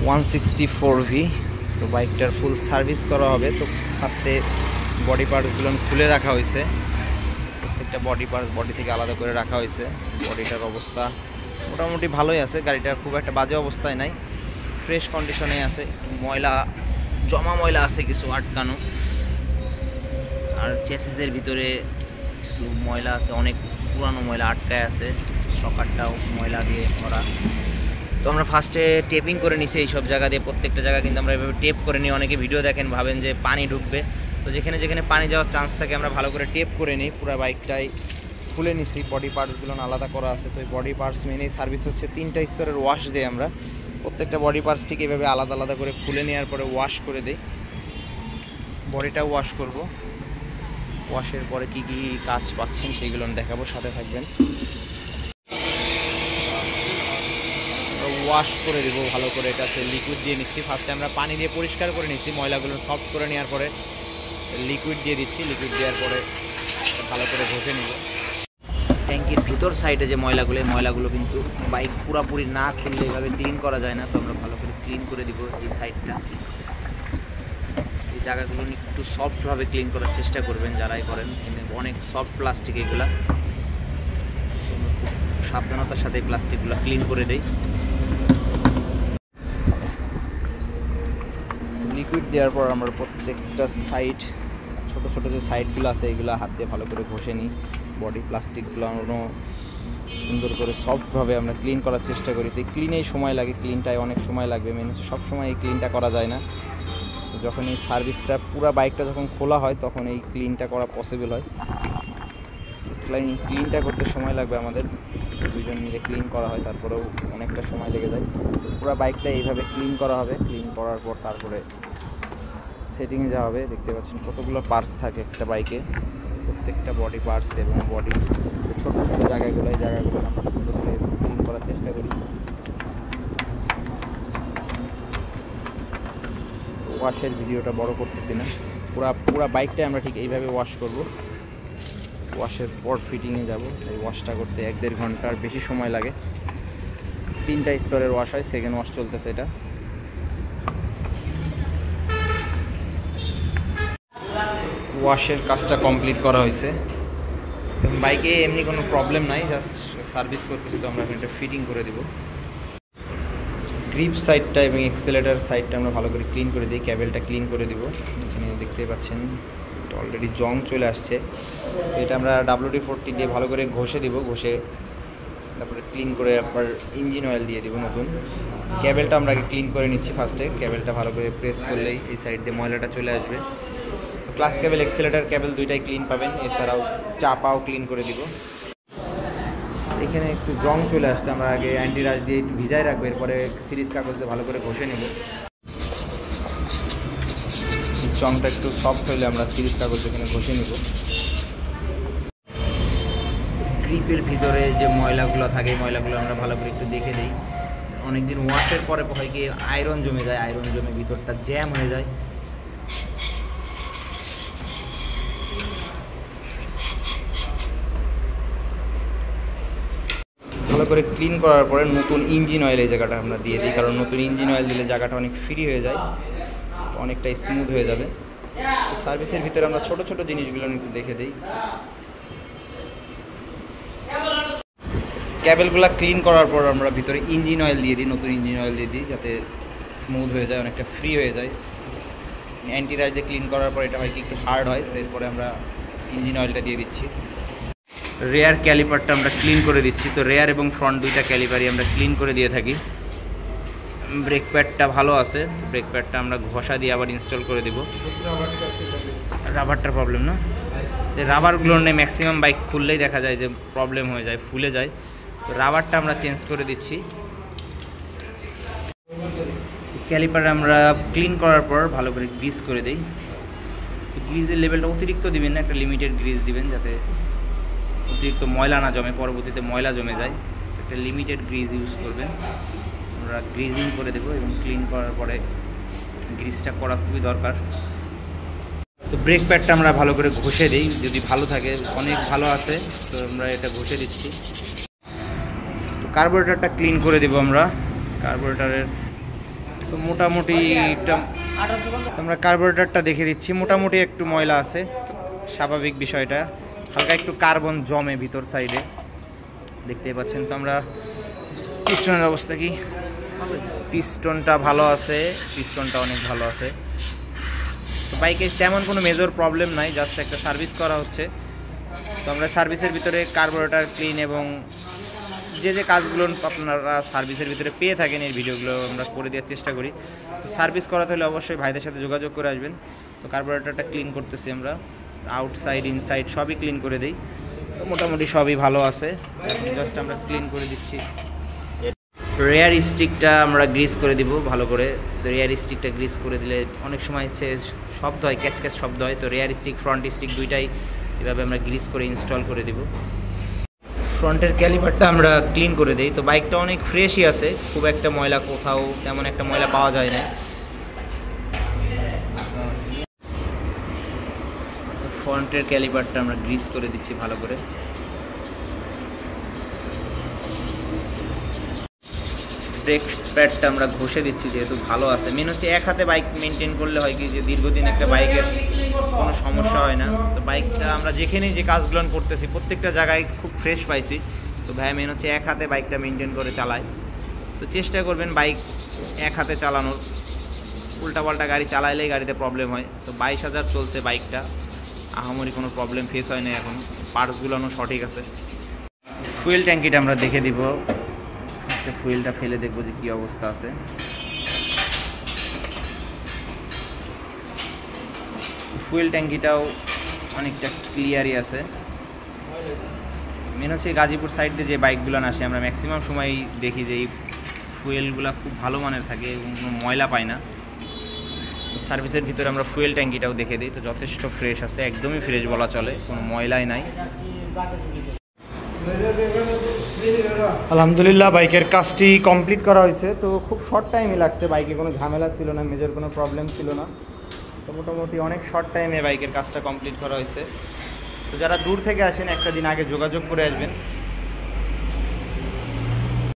164V। তো বাইকটার ফুল সার্ভিস করা হবে। তো ফার্স্টে বডি পার্টসগুলো খুলে রাখা হয়েছে, প্রত্যেকটা বডি পার্টস বডি থেকে আলাদা করে রাখা হয়েছে। বডিটার অবস্থা মোটামুটি ভালোই আছে, গাড়িটার খুব একটা বাজে অবস্থায় নাই, ফ্রেশ কন্ডিশনে আছে। ময়লা জমা ময়লা আছে কিছু আটকানো, আর চেসিসের ভিতরে কিছু ময়লা আছে, অনেক পুরানো ময়লা আটকায় আছে, সকারটাও ময়লা দিয়ে ভরা। তো আমরা ফার্স্টে টেপিং করে নিছি এই সব জায়গা দিয়ে, প্রত্যেকটা জায়গা কিন্তু আমরা এভাবে টেপ করে নিই। অনেকে ভিডিও দেখেন ভাবেন যে পানি ঢুকবে, তো যেখানে যেখানে পানি যাওয়ার চান্স থাকে আমরা ভালো করে টেপ করে নিই। পুরো বাইকটাই খুলে নিছি, বডি পার্টসগুলো আলাদা করা আছে। তো এই বডি পার্টস মেনেই সার্ভিস হচ্ছে 3টা স্তরের ওয়াশ দিই আমরা। প্রত্যেকটা বডি পার্টস ঠিক এভাবে আলাদা আলাদা করে খুলে নেওয়ার পরে ওয়াশ করে দিই। বডিটাও ওয়াশ করব, ওয়াশের পরে কী কী কাজ পাচ্ছেন সেইগুলো আমি দেখাবো, সাথে থাকবেন। ওয়াশ করে দেবো ভালো করে, এটাতে লিকুইড দিয়ে নিচ্ছি। ফার্স্টে আমরা পানি দিয়ে পরিষ্কার করে নিচ্ছি, ময়লাগুলো সফট করে নেওয়ার পরে লিকুইড দিয়ে দিচ্ছি। লিকুইড দেওয়ার পরে ভালো করে ঘষে নেব। ট্যাঙ্কির ভিতর সাইডে যে ময়লাগুলো কিন্তু বাইক পুরাপুরি না খুললে এভাবে ক্লিন করা যায় না। তো আমরা ভালো করে ক্লিন করে দিব এই সাইডটা। এই জায়গাগুলো একটু সফটভাবে ক্লিন করার চেষ্টা করবেন যারাই করেন, অনেক সফট প্লাস্টিক এগুলা, সাবধানতার সাথে এই প্লাস্টিকগুলো ক্লিন করে দেই। লিকুইড দেওয়ার পর আমরা প্রত্যেকটা সাইড, ছোট ছোট যে সাইডগুলো আছে এগুলো হাত দিয়ে ভালো করে ঘষে নিই। বডি প্লাস্টিকগুলো সুন্দর করে সফটভাবে আমরা ক্লিন করার চেষ্টা করি। তো ক্লিনেই সময় লাগে, ক্লিনটায় অনেক সময় লাগবে, মেন হচ্ছে সবসময় এই ক্লিনটা করা যায় না। তো যখন এই সার্ভিসটা পুরো বাইকটা যখন খোলা হয় তখন এই ক্লিনটা করা পসিবল হয়। ক্লিনটা করতে সময় লাগবে আমাদের, দুজন মিলে ক্লিন করা হয়, তারপরেও অনেকটা সময় লেগে যায়। পুরো বাইকটা এইভাবে ক্লিন করা হবে। ক্লিন করার পর তারপরে সেটিংয়ে যাওয়া হবে। দেখতে পাচ্ছেন কতগুলো পার্টস থাকে একটা বাইকে, প্রত্যেকটা বডি পার্টস এবং বডি ছোটো ছোটো জায়গাগুলো, এই জায়গাগুলো আমরা সুন্দর করে ক্লিন করার চেষ্টা করি। ওয়াশের ভিডিওটা বড় করতেছি না, পুরা বাইকটাই আমরা ঠিক এইভাবে ওয়াশ করব। ওয়াশের পর ফিটিংয়ে যাব। এই ওয়াশটা করতে 1-1.5 ঘন্টার বেশি সময় লাগে। 3টা স্তরের ওয়াশ হয়, সেকেন্ড ওয়াশ চলতেছে এটা। ওয়াশের কাজটা কমপ্লিট করা হয়েছে। বাইকে এমনি কোনো প্রবলেম নাই, জাস্ট সার্ভিস করতেছি। তো আমরা এখন এটা ফিটিং করে দেব। গ্রিপ সাইডটা এবং এক্সেলেটার সাইডটা আমরা ভালো করে ক্লিন করে দিই, ক্যাবেলটা ক্লিন করে দিব। এখানে দেখতেই পাচ্ছেন অলরেডি জং চলে আসছে। এটা আমরা WD-40 দিয়ে ভালো করে ঘষে দিব, ঘষে তারপরে ক্লিন করে আবার ইঞ্জিন অয়েল দিয়ে দিব নতুন। ক্যাবেলটা আমরা আগে ক্লিন করে নিচ্ছি ফার্স্টে। ক্যাবেলটা ভালো করে প্রেস করলেই এই সাইড দিয়ে ময়লাটা চলে আসবে। ক্লাস কেবল, এক্সেলেটার কেবল দুইটাই ক্লিন পাবেন, এছাড়াও চাপাও ক্লিন করে দিব। এখানে একটু জং চলে আসছে, আমরা আগে অ্যান্টিরাজ দিয়ে একটু ভিজায় রাখবো, এরপরে সিরিজ কাগজ দিয়ে ভালো করে ঘষে নেব। জংটা একটু সফট হলে আমরা সিরিজ কাগজ এখানে ঘষে নেব। গ্রিপের ভিতরে যে ময়লাগুলো থাকে এই ময়লাগুলো আমরা ভালো করে একটু দেখে দিই। অনেকদিন ওয়াশের পরে হয় গিয়ে আয়রন জমে যায়, আয়রন জমে ভিতরটা জ্যাম হয়ে যায়। ভালো করে ক্লিন করার পরে নতুন ইঞ্জিন অয়েল এই জায়গাটা আমরা দিয়ে দিই, কারণ নতুন ইঞ্জিন অয়েল দিলে জায়গাটা অনেক ফ্রি হয়ে যায়, অনেকটাই স্মুথ হয়ে যাবে। সার্ভিসের ভিতরে আমরা ছোট ছোট জিনিসগুলো একটু দেখে দিই। ক্যাবেলগুলো ক্লিন করার পর আমরা ভিতরে ইঞ্জিন অয়েল দিয়ে দিই, নতুন ইঞ্জিন অয়েল দিয়ে দিই যাতে স্মুথ হয়ে যায়, অনেকটা ফ্রি হয়ে যায়। অ্যান্টিরাইজ দিয়ে ক্লিন করার পর এটা হয় কি একটু হার্ড হয়, তো এরপরে আমরা ইঞ্জিন অয়েলটা দিয়ে দিচ্ছি। রেয়ার ক্যালিপারটা আমরা ক্লিন করে দিচ্ছি। তো রেয়ার এবং ফ্রন্ট দুইটা ক্যালিপারই আমরা ক্লিন করে দিয়ে থাকি। ব্রেক প্যাডটা ভালো আছে, ব্রেক প্যাডটা আমরা ঘষা দিয়ে আবার ইনস্টল করে দেব। রাবারটার প্রবলেম না, রাবারগুলো নেই, ম্যাক্সিমাম বাইক খুললেই দেখা যায় যে প্রবলেম হয়ে যায়, ফুলে যায়। তো রাবারটা আমরা চেঞ্জ করে দিচ্ছি। ক্যালিপার আমরা ক্লিন করার পর ভালো করে গ্রিস করে দিই। গ্রিজের লেভেলটা অতিরিক্ত দিবেন না, একটা লিমিটেড গ্রিজ দিবেন যাতে অতিরিক্ত ময়লা না জমে, পরবর্তীতে ময়লা জমে যায়। একটা লিমিটেড গ্রিজ ইউজ করবেন। আমরা গ্রিজিং করে দেবো এবং ক্লিন করার পরে গ্রিজটা করা খুবই দরকার। তো ব্রেক প্যাডটা আমরা ভালো করে ঘষে দিই, যদি ভালো থাকে, অনেক ভালো আছে তো আমরা এটা ঘষে দিচ্ছি। তো কার্বোরেটরটা ক্লিন করে দেবো আমরা। কার্বোরেটরের তো মোটামুটি আমরা কার্বোরেটরটা দেখে দিচ্ছি, মোটামুটি একটু ময়লা আছে, স্বাভাবিক বিষয়টা, হালকা একটু কার্বন জমে ভিতর সাইডে দেখতেই পাচ্ছেন। তো আমরা পিস্টনের অবস্থা কি, পিস্টনটা ভালো আছে, পিস্টনটা অনেক ভালো আছে। তো বাইকে তেমন কোনো মেজর প্রবলেম নাই, জাস্ট একটা সার্ভিস করা হচ্ছে। তো আমরা সার্ভিসের ভিতরে কার্বোরেটর ক্লিন এবং যে কাজগুলো আপনারা সার্ভিসের ভিতরে পেয়ে থাকেন এই ভিডিওগুলো আমরা করে দেওয়ার চেষ্টা করি। তো সার্ভিস করাতে হলে অবশ্যই ভাইদের সাথে যোগাযোগ করে আসবেন। তো কার্বোরেটরটা ক্লিন করতেছি আমরা, আউটসাইড ইনসাইড সবই ক্লিন করে দিই। তো মোটামুটি সবই ভালো আছে, জাস্ট আমরা ক্লিন করে দিচ্ছি। রেয়ার স্টিকটা আমরা গ্রিস করে দিব ভালো করে। তো রেয়ার স্টিকটা গ্রিস করে দিলে অনেক সময় হচ্ছে শব্দ হয়, ক্যাচ ক্যাচ শব্দ হয়। তো রেয়ার স্টিক ফ্রন্ট স্টিক দুইটাই এভাবে আমরা গ্রিস করে ইনস্টল করে দিব। ফ্রন্টের ক্যালিপারটা আমরা ক্লিন করে দিই। তো বাইকটা অনেক ফ্রেশই আছে, খুব একটা ময়লা কোথাও তেমন একটা ময়লা পাওয়া যায় না। ফ্রন্টের ক্যালিপারটা আমরা গ্রিস করে দিচ্ছি ভালো করে। ব্রেক প্যাডটা আমরা ঘষে দিচ্ছি যেহেতু ভালো আছে। মেন হচ্ছে এক হাতে বাইক মেনটেন করলে হয় কি যে দীর্ঘদিন একটা বাইকের কোনো সমস্যা হয় না। তো বাইকটা আমরা যেখানেই যে কাজগুলো করতেছি প্রত্যেকটা জায়গায় খুব ফ্রেশ পাইছি। তো ভাই মেন হচ্ছে এক হাতে বাইকটা মেনটেন করে চালায়। তো চেষ্টা করবেন বাইক এক হাতে চালানোর, উল্টাপাল্টা গাড়ি চালাইলেই গাড়িতে প্রবলেম হয়। তো 22,000 চলছে বাইকটা, আহামরি কোনো প্রবলেম ফেস হয় না এখন, পার্টসগুলোও সঠিক আছে। ফুয়েল ট্যাঙ্কিটা আমরা দেখে দিব, ফুয়েলটা ফেলে দেখবো যে কি অবস্থা আছে। ফুয়েল ট্যাঙ্কিটাও অনেকটা ক্লিয়ারই আছে। মেন হচ্ছে গাজীপুর সাইড দিয়ে যে বাইকগুলো আসে আমরা ম্যাক্সিমাম সময় দেখি যে এই ফুয়েলগুলো খুব ভালো মানের থাকে এবং কোনো ময়লা পায় না। সার্ভিসের ভিতরে আমরা ফুয়েল ট্যাঙ্কিটাও দেখে দিই। তো যথেষ্ট ফ্রেশ আছে, একদমই ফ্রেশ বলা চলে, কোনো ময়লাই নাই। আলহামদুলিল্লাহ বাইকের কাজটি কমপ্লিট করা হয়েছে। তো খুব শর্ট টাইমে লাগছে, বাইকে কোনো ঝামেলা ছিল না, মেজর কোনো প্রবলেম ছিল না। তো মোটামুটি অনেক শর্ট টাইমে বাইকের কাজটা কমপ্লিট করা হয়েছে। তো যারা দূর থেকে আসেন একটা দিন আগে যোগাযোগ করে আসবেন।